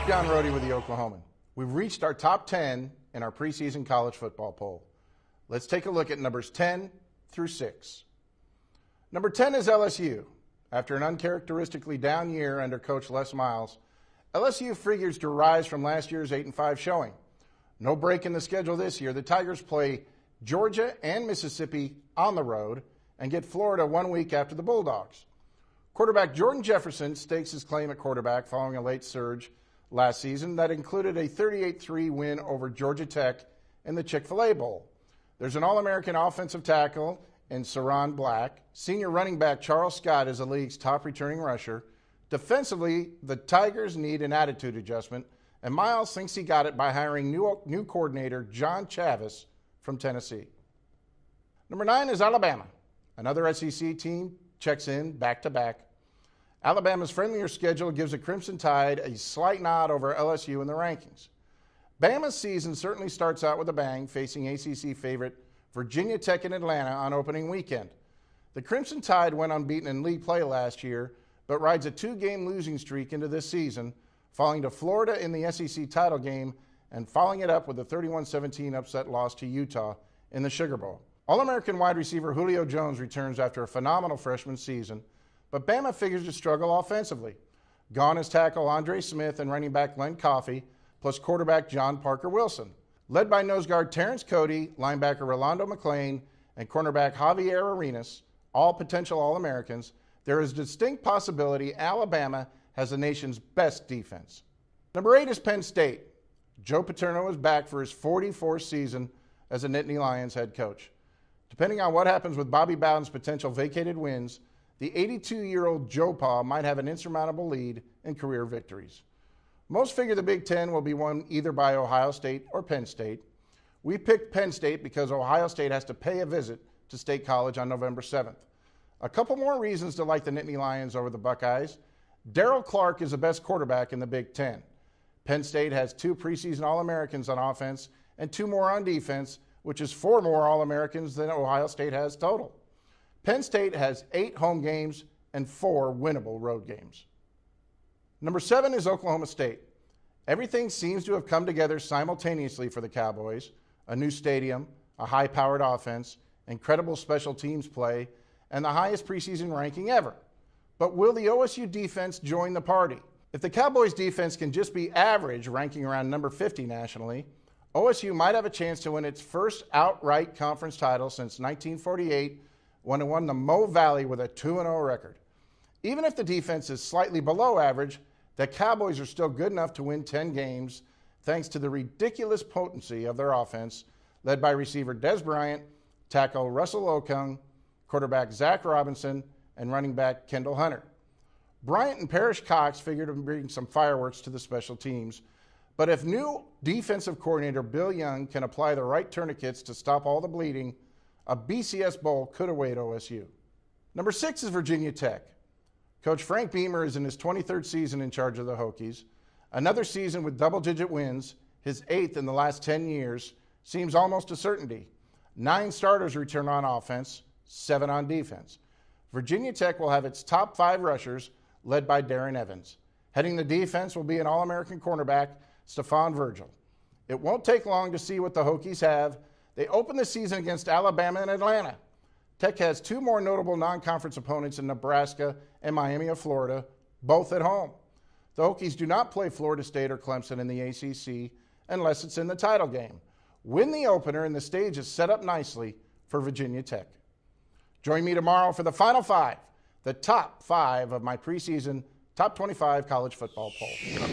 John Rohde with the Oklahoman. We've reached our top 10 in our preseason college football poll. Let's take a look at numbers 10 through 6. Number 10 is LSU. After an uncharacteristically down year under Coach Les Miles, LSU figures to rise from last year's 8-5 showing. No break in the schedule this year. The Tigers play Georgia and Mississippi on the road and get Florida 1 week after the Bulldogs. Quarterback Jordan Jefferson stakes his claim at quarterback following a late surge last season that included a 38-3 win over Georgia Tech in the Chick-fil-A Bowl. There's an All-American offensive tackle in Saron Black. Senior running back Charles Scott is the league's top returning rusher. Defensively, the Tigers need an attitude adjustment, and Miles thinks he got it by hiring new coordinator John Chavis from Tennessee. Number 9 is Alabama. Another SEC team checks in back-to-back. Alabama's friendlier schedule gives the Crimson Tide a slight nod over LSU in the rankings. Bama's season certainly starts out with a bang, facing ACC favorite Virginia Tech in Atlanta on opening weekend. The Crimson Tide went unbeaten in league play last year, but rides a 2-game losing streak into this season, falling to Florida in the SEC title game and following it up with a 31-17 upset loss to Utah in the Sugar Bowl. All-American wide receiver Julio Jones returns after a phenomenal freshman season, but Bama figures to struggle offensively. Gone is tackle Andre Smith and running back Len Coffey, plus quarterback John Parker Wilson. Led by nose guard Terrence Cody, linebacker Rolando McClain, and cornerback Javier Arenas, all potential All-Americans, there is a distinct possibility Alabama has the nation's best defense. Number 8 is Penn State. Joe Paterno is back for his 44th season as a Nittany Lions head coach. Depending on what happens with Bobby Bowden's potential vacated wins, the 82-year-old Joe Pa might have an insurmountable lead in career victories. Most figure the Big Ten will be won either by Ohio State or Penn State. We picked Penn State because Ohio State has to pay a visit to State College on November 7th. A couple more reasons to like the Nittany Lions over the Buckeyes. Darrell Clark is the best quarterback in the Big Ten. Penn State has 2 preseason All-Americans on offense and 2 more on defense, which is 4 more All-Americans than Ohio State has total. Penn State has 8 home games and 4 winnable road games. Number 7 is Oklahoma State. Everything seems to have come together simultaneously for the Cowboys: a new stadium, a high-powered offense, incredible special teams play, and the highest preseason ranking ever. But will the OSU defense join the party? If the Cowboys defense can just be average, ranking around number 50 nationally, OSU might have a chance to win its first outright conference title since 1948, when it won the Mo Valley with a 2-0 record. Even if the defense is slightly below average, the Cowboys are still good enough to win 10 games thanks to the ridiculous potency of their offense, led by receiver Des Bryant, tackle Russell Okung, quarterback Zach Robinson, and running back Kendall Hunter. Bryant and Parrish Cox figure to bring some fireworks to the special teams, but if new defensive coordinator Bill Young can apply the right tourniquets to stop all the bleeding, a BCS Bowl could await OSU. Number 6 is Virginia Tech. Coach Frank Beamer is in his 23rd season in charge of the Hokies. Another season with double-digit wins, his 8th in the last 10 years, seems almost a certainty. 9 starters return on offense, 7 on defense. Virginia Tech will have its top 5 rushers, led by Darren Evans. Heading the defense will be an All-American cornerback, Stephon Virgil. It won't take long to see what the Hokies have. They open the season against Alabama and Atlanta. Tech has 2 more notable non-conference opponents in Nebraska and Miami of Florida, both at home. The Hokies do not play Florida State or Clemson in the ACC unless it's in the title game. Win the opener and the stage is set up nicely for Virginia Tech. Join me tomorrow for the Final 5, the top 5 of my preseason top 25 college football poll.